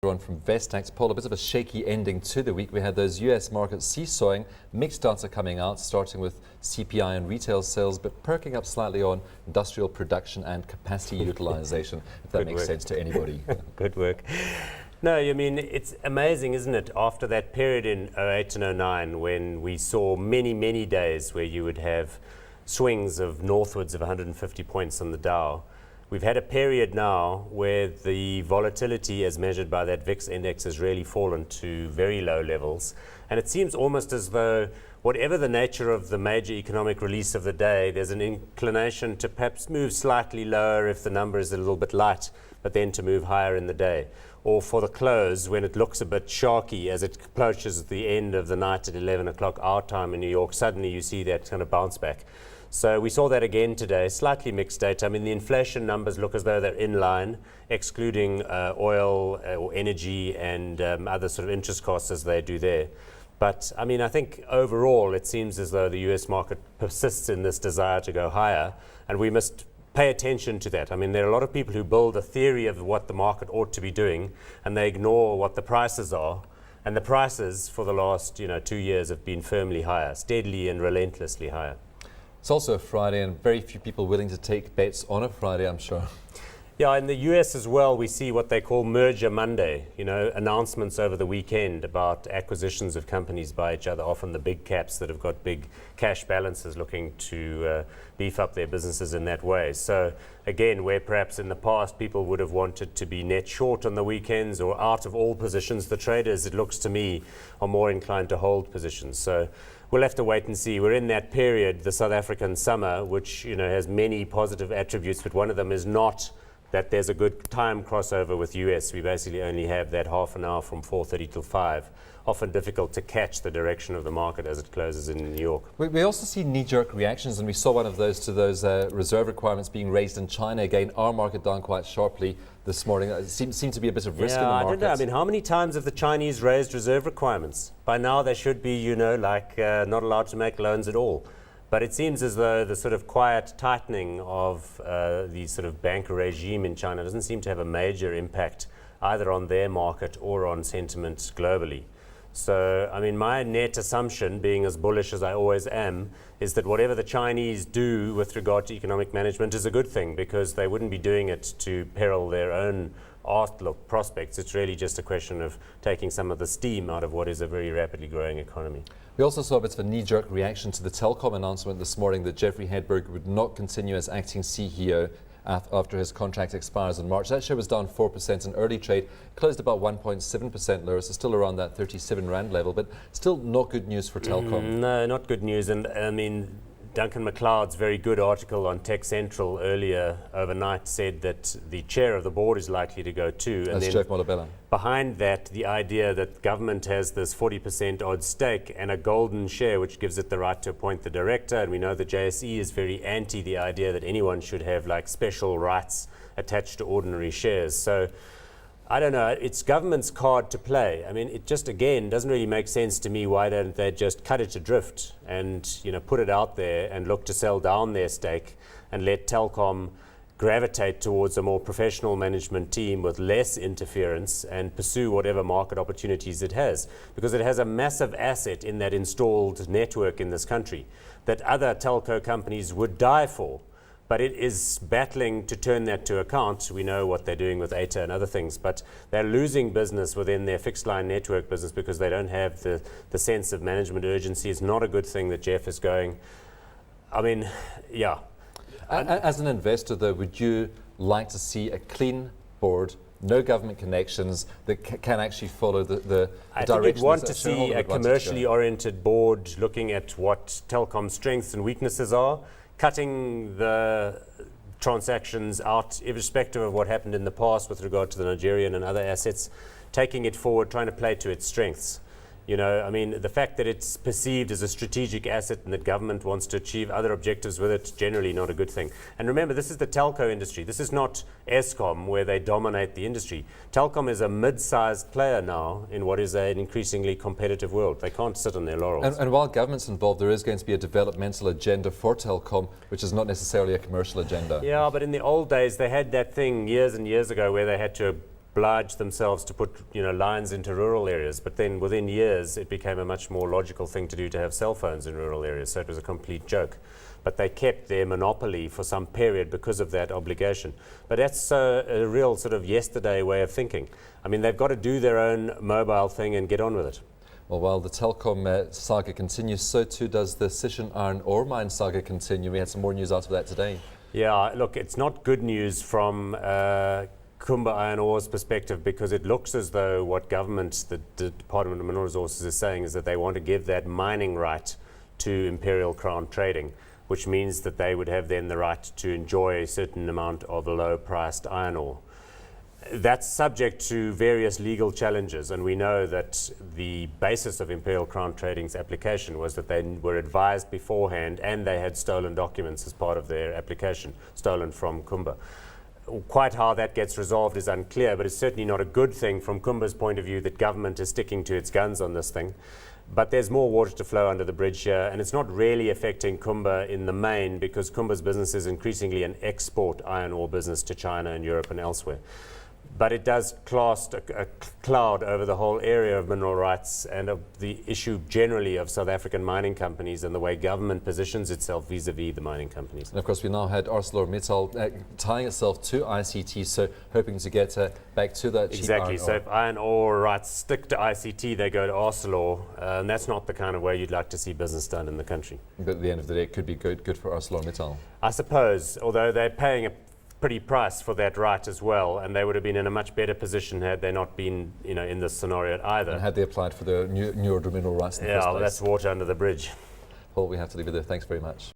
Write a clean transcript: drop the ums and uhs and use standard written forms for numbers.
Theron from Vestact. Paul, a bit of a shaky ending to the week. We had those US markets seesawing, mixed data coming out, starting with CPI and retail sales, but perking up slightly on industrial production and capacity utilization, if that makes sense to anybody. Good work. No, I mean, it's amazing, isn't it, after that period in 08 and 09 when we saw many, many days where you would have swings of northwards of 150 points on the Dow. We've had a period now where the volatility as measured by that VIX index has really fallen to very low levels. And it seems almost as though whatever the nature of the major economic release of the day, there's an inclination to perhaps move slightly lower if the number is a little bit light, but then to move higher in the day. Or for the close, when it looks a bit sharky as it approaches the end of the night at 11 o'clock our time in New York, suddenly you see that kind of bounce back. So we saw that again today, slightly mixed data. I mean, the inflation numbers look as though they're in line, excluding oil or energy and other sort of interest costs as they do there. But I mean, I think overall it seems as though the US market persists in this desire to go higher, and we must pay attention to that. I mean, there are a lot of people who build a theory of what the market ought to be doing, and they ignore what the prices are. And the prices for the last 2 years have been firmly higher, steadily and relentlessly higher. It's also a Friday, and very few people willing to take bets on a Friday, I'm sure. Yeah, in the US as well, we see what they call Merger Monday, announcements over the weekend about acquisitions of companies by each other, often the big caps that have got big cash balances looking to beef up their businesses in that way. So again, where perhaps in the past people would have wanted to be net short on the weekends or out of all positions, the traders, it looks to me, are more inclined to hold positions. So we'll have to wait and see. We're in that period, the South African summer, which has many positive attributes, but one of them is not that there's a good time crossover with US. We basically only have that half an hour from 4:30 till 5. Often difficult to catch the direction of the market as it closes in New York. We also see knee-jerk reactions, and we saw one of those to those reserve requirements being raised in China. Again, our market down quite sharply this morning. It seemed to be a bit of risk in the market. I don't know. I mean, how many times have the Chinese raised reserve requirements? By now they should be, not allowed to make loans at all. But it seems as though the sort of quiet tightening of the sort of bank regime in China doesn't seem to have a major impact either on their market or on sentiment globally. So, I mean, my net assumption, being as bullish as I always am, is that whatever the Chinese do with regard to economic management is a good thing, because they wouldn't be doing it to peril their own outlook prospects. It's really just a question of taking some of the steam out of what is a very rapidly growing economy. We also saw a bit of a knee-jerk reaction to the Telkom announcement this morning that Jeffrey Hedberg would not continue as acting CEO after his contract expires in March. That share was down 4% in early trade, closed about 1.7% lower, so still around that 37 Rand level, but still not good news for Telkom. No, not good news. And I mean, Duncan MacLeod's very good article on Tech Central earlier overnight said that the chair of the board is likely to go too. And that's Jeff Molabella. Behind that, the idea that government has this 40% odd stake and a golden share, which gives it the right to appoint the director. And we know the JSE is very anti the idea that anyone should have like special rights attached to ordinary shares. So I don't know, it's government's card to play. I mean, it just, again, doesn't really make sense to me. Why don't they just cut it adrift and, put it out there and look to sell down their stake and let Telkom gravitate towards a more professional management team with less interference and pursue whatever market opportunities it has, because it has a massive asset in that installed network in this country that other telco companies would die for. But it is battling to turn that to account. We know what they're doing with ATA and other things, but they're losing business within their fixed line network business because they don't have the sense of management urgency. It's not a good thing that Jeff is going. I mean, yeah. As an investor, though, would you like to see a clean board, no government connections, that can actually follow the direction? I think you'd want to see a commercially oriented board looking at what Telkom's strengths and weaknesses are, cutting the transactions out, irrespective of what happened in the past with regard to the Nigerian and other assets, taking it forward, trying to play to its strengths. I mean, the fact that it's perceived as a strategic asset and that government wants to achieve other objectives with it, generally not a good thing. And remember, this is the telco industry. This is not Eskom, where they dominate the industry. Telkom is a mid-sized player now in what is an increasingly competitive world. They can't sit on their laurels. And while government's involved, there is going to be a developmental agenda for Telkom, which is not necessarily a commercial agenda. Yeah, but in the old days, they had that thing years and years ago where they had to obliged themselves to put lines into rural areas, but then within years it became a much more logical thing to do to have cell phones in rural areas, so it was a complete joke. But they kept their monopoly for some period because of that obligation. But that's a real sort of yesterday way of thinking. I mean, they've got to do their own mobile thing and get on with it. Well, while the Telkom saga continues, so too does the Sishen Iron Ore mine saga continue. We had some more news out of that today. Yeah, look, it's not good news from Kumba Iron Ore's perspective, because it looks as though what government, the Department of Mineral Resources, is saying is that they want to give that mining right to Imperial Crown Trading, which means that they would have then the right to enjoy a certain amount of low-priced iron ore. That's subject to various legal challenges, and we know that the basis of Imperial Crown Trading's application was that they were advised beforehand and they had stolen documents as part of their application, stolen from Kumba. Quite how that gets resolved is unclear, but it's certainly not a good thing from Kumba's point of view that government is sticking to its guns on this thing. But there's more water to flow under the bridge here, and it's not really affecting Kumba in the main, because Kumba's business is increasingly an export iron ore business to China and Europe and elsewhere. But it does cast a cloud over the whole area of mineral rights and of the issue generally of South African mining companies and the way government positions itself vis-a-vis the mining companies. And of course, we now had ArcelorMittal tying itself to ICT, so hoping to get back to that cheap Exactly. iron So ore. if iron ore rights stick to ICT, they go to Arcelor, and that's not the kind of way you'd like to see business done in the country. But at the end of the day, it could be good for ArcelorMittal. I suppose, although they're paying a pretty price for that right as well, and they would have been in a much better position had they not been in this scenario either. And had they applied for the newer mineral rights in the first Yeah, place. well, that's water under the bridge. Paul, we have to leave it there. Thanks very much.